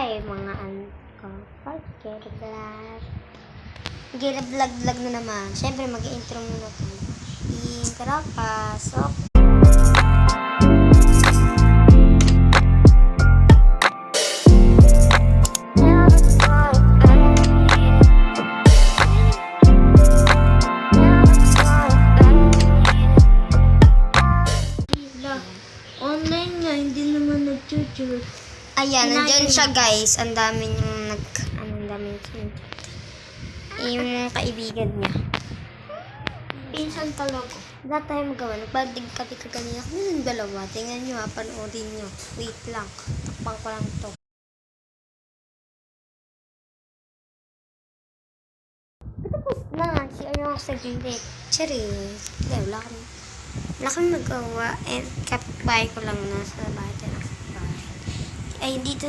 Hi, mga pagkirvlog. Vlog na naman. Siyempre, mag-intro muna po. Tara, pasok. Online nga, hindi naman nag-chuchur. Ayan, nandyan siya guys. Ang dami niyong yung kaibigan niya. Pinsan talaga. Wala tayo magawa. Nagbadig kami kaganina. Kami ng dalawa. Tingnan nyo ha, panoodin nyo. Wait lang. Takpang ko lang to. Tapos na. Si ano ako sa gilid. Charis. Wala kami magawa. And kapitbahay ko lang nasa bahay. Ay, dito.